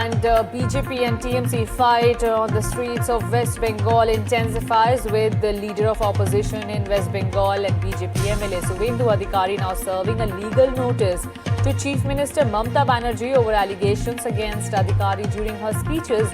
And BJP and TMC fight on the streets of West Bengal intensifies with the leader of opposition in West Bengal and BJP MLA Subhendu Adhikari now serving a legal notice to Chief Minister Mamata Banerjee over allegations against Adhikari during her speeches.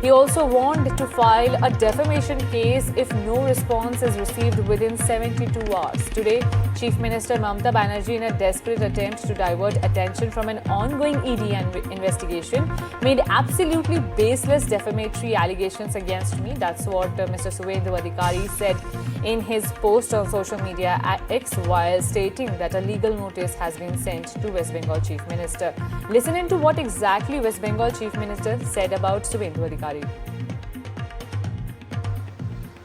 He also warned to file a defamation case if no response is received within 72 hours. Today, Chief Minister Mamata Banerjee, in a desperate attempt to divert attention from an ongoing ED investigation, made absolutely baseless defamatory allegations against me. That's what Mr. Subhendu Adhikari said in his post on social media at X, while stating that a legal notice has been sent to West Bengal Chief Minister. Listen into what exactly West Bengal Chief Minister said about Subhendu Adhikari.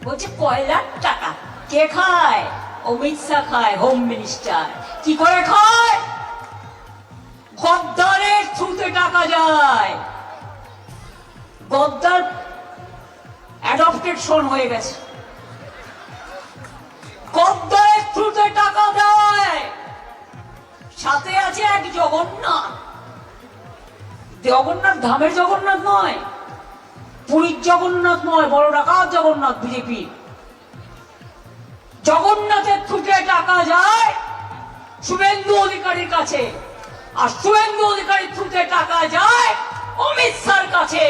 বলছে কয়লার টাকা কে খায়? অমিত শাহ খায়, home minister. কি করে খায়? গদ্দারের থ্রুতে টাকা যায়। গদ্দার অ্যাডপ্টেড সন হয়ে গেছে। গদ্দারের থ্রুতে টাকা দেয়। সাথে আছে এক জগন্নাথ। জগন্নাথ ধামের জগন্নাথ নয়, পুরীর জগন্নাথ নয়, বড় ডাকাত জগন্নাথ বিজেপি। জগন্নাথের থ্রুতে টাকা যায় শুভেন্দু অধিকারীর কাছে, আর শুভেন্দু অধিকারীর থ্রুতে টাকা যায় অমিত শাহর কাছে।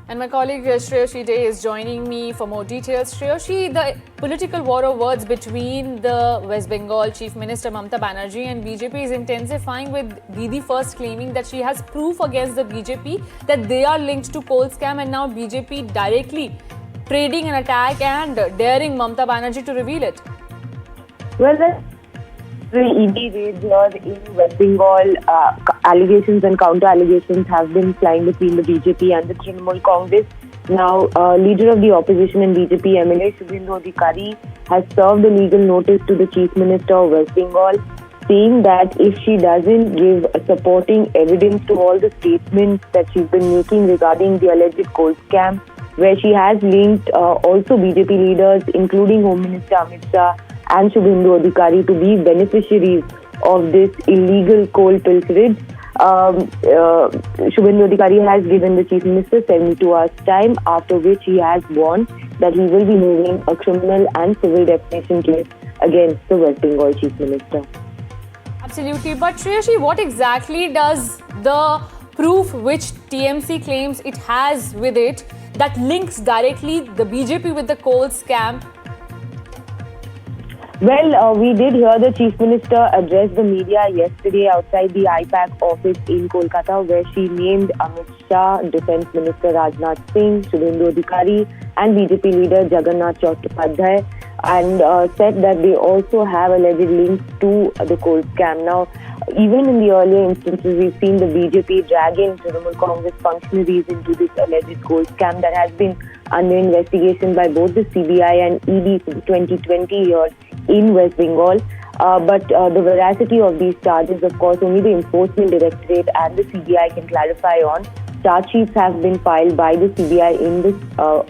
And my colleague Shreyoshi Day is joining me for more details. Shreyoshi, the political war of words between the West Bengal Chief Minister Mamata Banerjee and BJP is intensifying, with Didi first claiming that she has proof against the BJP that they are linked to coal scam, and now BJP directly trading an attack and daring Mamata Banerjee to reveal it. Well, the ED raids here in West Bengal, allegations and counter-allegations have been flying between the BJP and the Trinamool Congress. Now, leader of the opposition and BJP MLA Subhendu Adhikari has served a legal notice to the Chief Minister of West Bengal, saying that if she doesn't give supporting evidence to all the statements that she's been making regarding the alleged coal scam, where she has linked also BJP leaders, including Home Minister Amit Shah and Subhendu Adhikari, to be beneficiaries of this illegal coal pilferage. Subhendu Adhikari has given the Chief Minister 72 hours time, after which he has warned that he will be moving a criminal and civil defamation case against the West Bengal Chief Minister. Absolutely. But Shreyoshi, what exactly does the proof which TMC claims it has with it that links directly the BJP with the coal scam? Well, we did hear the Chief Minister address the media yesterday outside the IPAC office in Kolkata, where she named Amit Shah, Defence Minister Rajnath Singh, Subhendu Adhikari and BJP leader Jagannath Chattopadhyay, and said that they also have alleged links to the coal scam. Now, even in the earlier instances, we've seen the BJP dragging Trinamool Congress functionaries into this alleged coal scam that has been under investigation by both the CBI and ED since 2020 here in West Bengal. But the veracity of these charges, of course, only the Enforcement Directorate and the CBI can clarify on. Charge sheets have been filed by the CBI in this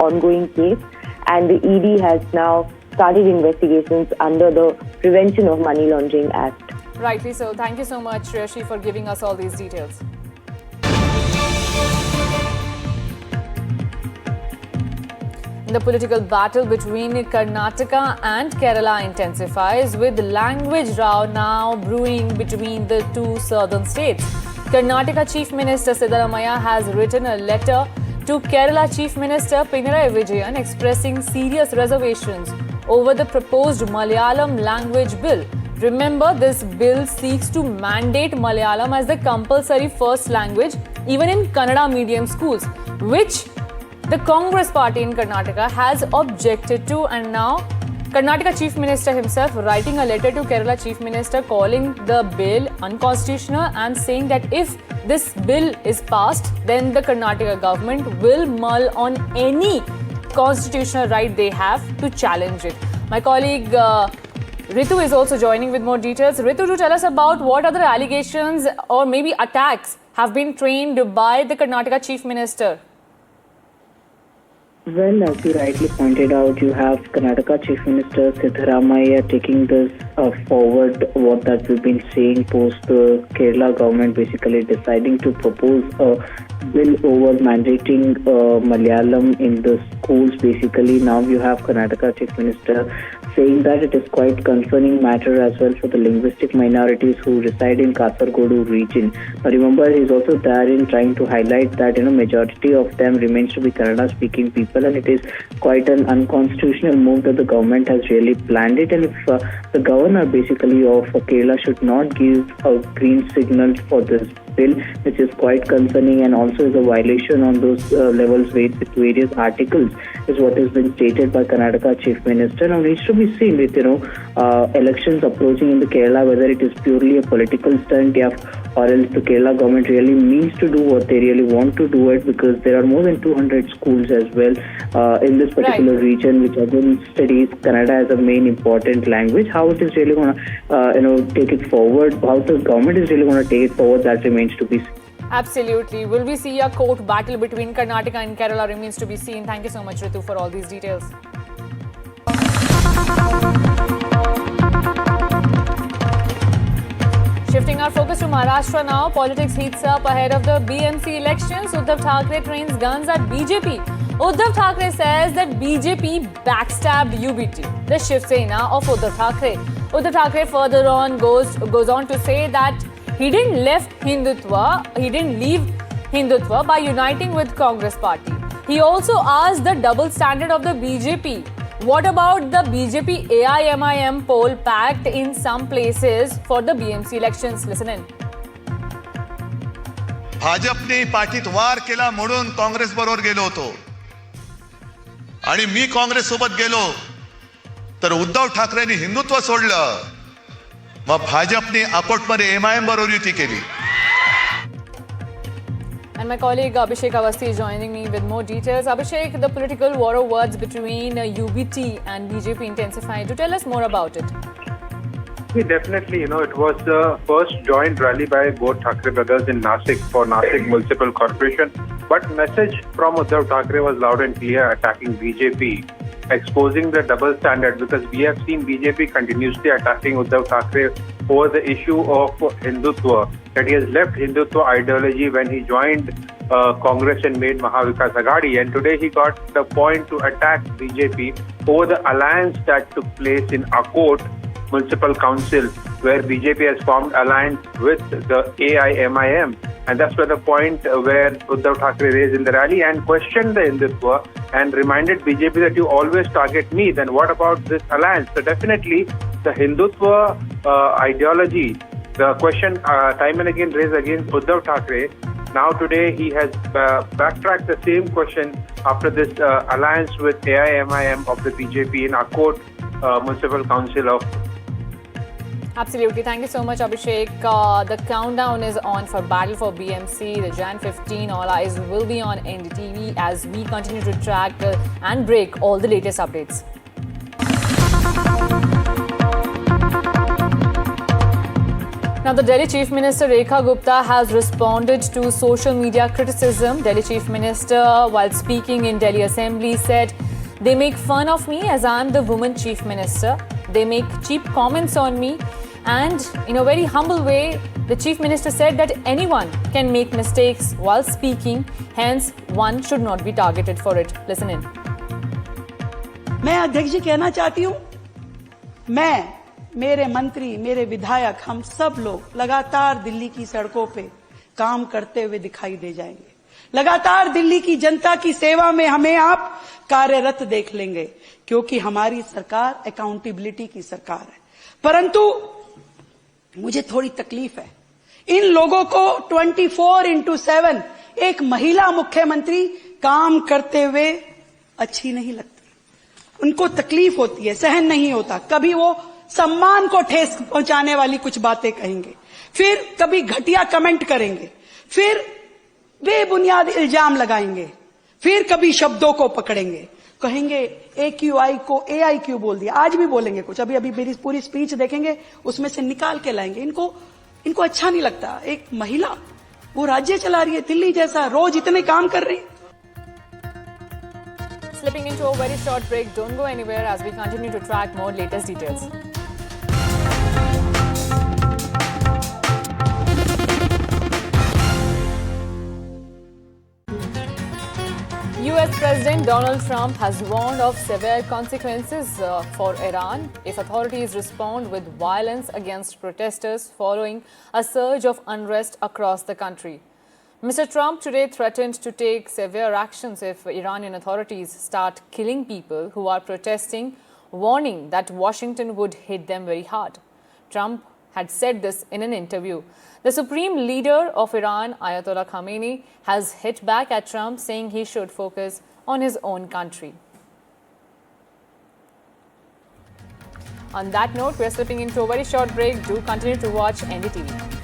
ongoing case, and the ED has now started investigations under the Prevention of Money Laundering Act. Rightly so. Thank you so much, Shreyoshi, for giving us all these details. The political battle between Karnataka and Kerala intensifies, with language row now brewing between the two southern states. Karnataka Chief Minister Siddaramaiah has written a letter to Kerala Chief Minister Pinarayi Vijayan expressing serious reservations over the proposed Malayalam language bill. Remember, this bill seeks to mandate Malayalam as the compulsory first language even in Kannada medium schools, which the Congress party in Karnataka has objected to. And now Karnataka Chief Minister himself writing a letter to Kerala Chief Minister calling the bill unconstitutional and saying that if this bill is passed, then the Karnataka government will mull on any constitutional right they have to challenge it. My colleague Ritu is also joining with more details. Ritu, do tell us about what other allegations or maybe attacks have been trained by the Karnataka Chief Minister. Well, as you rightly pointed out, you have Karnataka Chief Minister Siddaramaiah taking this forward, what that we've been saying post the Kerala government basically deciding to propose a bill over mandating Malayalam in the schools. Basically, now you have Karnataka Chief Minister saying that it is quite concerning matter as well for the linguistic minorities who reside in Kasargodu region. But remember, he's also there in trying to highlight that majority of them remains to be Kannada-speaking people, and it is quite an unconstitutional move that the government has really planned it. And if the governor basically of Kerala should not give a green signal for this bill, which is quite concerning and also is a violation on those levels with various articles, is what has been stated by Karnataka Chief Minister. Now needs to be seen with elections approaching in the Kerala, whether it is purely a political stunt or else the Kerala government really means to do what they really want to do it, because there are more than 200 schools as well in this particular region which again studies Kannada as a main important language. How it is really going to take it forward, how the government is really going to take it forward, that remains to be seen. Absolutely. Will we see a court battle between Karnataka and Kerala remains to be seen. Thank you so much, Ritu, for all these details. Shifting our focus to Maharashtra now, politics heats up ahead of the BMC elections. Uddhav Thackeray trains guns at BJP. Uddhav Thackeray says that BJP backstabbed UBT, the Shiv Sena of Uddhav Thackeray. Uddhav Thackeray further on goes on to say that he didn't leave Hindutva by uniting with Congress party. He also asked the double standard of the BJP. What about the BJP AIMIM poll packed in some places for the BMC elections? Listen in. भाजपने पाठीत वार केला म्हणून काँग्रेस बरोबर गेलो होतो आणि मी काँग्रेस सोबत गेलो तर उद्धव ठाकरेंनी हिंदुत्व सोडलं, मग भाजपने अकोटमध्ये एमआयएम बरोबर युती केली. And my colleague Abhishek Awasthi is joining me with more details. Abhishek, the political war of words between UBT and BJP intensified. Do tell us more about it. Definitely, it was the first joint rally by both Thackeray brothers in Nasik for Nasik Municipal Corporation. But message from Uddhav Thackeray was loud and clear, attacking BJP, exposing the double standard, because we have seen BJP continuously attacking Uddhav Thackeray over the issue of Hindutva, that he has left Hindutva ideology when he joined Congress and made Mahavikas Aghadi, and today he got the point to attack BJP over the alliance that took place in Akot Municipal Council, where BJP has formed alliance with the AIMIM, and that's where the point where Uddhav Thackeray raised in the rally and questioned the Hindutva and reminded BJP that you always target me, then what about this alliance? So definitely the Hindutva ideology, the question time and again raised against Uddhav Thackeray. Now today he has backtracked the same question after this alliance with AIMIM of the BJP in Akot Municipal Council of. Absolutely. Thank you so much, Abhishek. The countdown is on for Battle for BMC. The Jan 15, all eyes will be on NDTV as we continue to track and break all the latest updates. Now, the Delhi Chief Minister Rekha Gupta has responded to social media criticism. Delhi Chief Minister, while speaking in Delhi Assembly, said, "They make fun of me as I'm the woman Chief Minister. They make cheap comments on me." And in a very humble way, the Chief Minister said that anyone can make mistakes while speaking, hence one should not be targeted for it. Listen in. मैं अध्यक्ष जी कहना चाहती हूँ, मैं, मेरे मंत्री, मेरे विधायक, हम सब लोग लगातार दिल्ली की सड़कों पे काम करते हुए दिखाई दे जाएंगे. लगातार दिल्ली की जनता की सेवा में हमें आप कार्यरत देख लेंगे, क्योंकि हमारी सरकार अकाउंटेबिलिटी की सरकार है. परंतु मुझे थोड़ी तकलीफ है, इन लोगों को 24/7 एक महिला मुख्यमंत्री काम करते हुए अच्छी नहीं लगती. उनको तकलीफ होती है, सहन नहीं होता. कभी वो सम्मान को ठेस पहुंचाने वाली कुछ बातें कहेंगे, फिर कभी घटिया कमेंट करेंगे, फिर बेबुनियाद इल्जाम लगाएंगे, फिर कभी शब्दों को पकड़ेंगे, कहेंगे AQI को AIQ बोल दिया. आज भी बोलेंगे कुछ, अभी मेरी पूरी स्पीच देखेंगे, उसमें से निकाल के लाएंगे. इनको अच्छा नहीं लगता. एक महिला वो राज्य चला रही है, दिल्ली जैसा, रोज इतने काम कर रही है. slipping into a very short break. Don't go anywhere as we continue to track more latest details. US President Donald Trump has warned of severe consequences for Iran if authorities respond with violence against protesters following a surge of unrest across the country. Mr. Trump today threatened to take severe actions if Iranian authorities start killing people who are protesting, warning that Washington would hit them very hard. Trump had said this in an interview. The supreme leader of Iran, Ayatollah Khamenei, has hit back at Trump, saying he should focus on his own country. On that note, we are slipping into a very short break. Do continue to watch NDTV.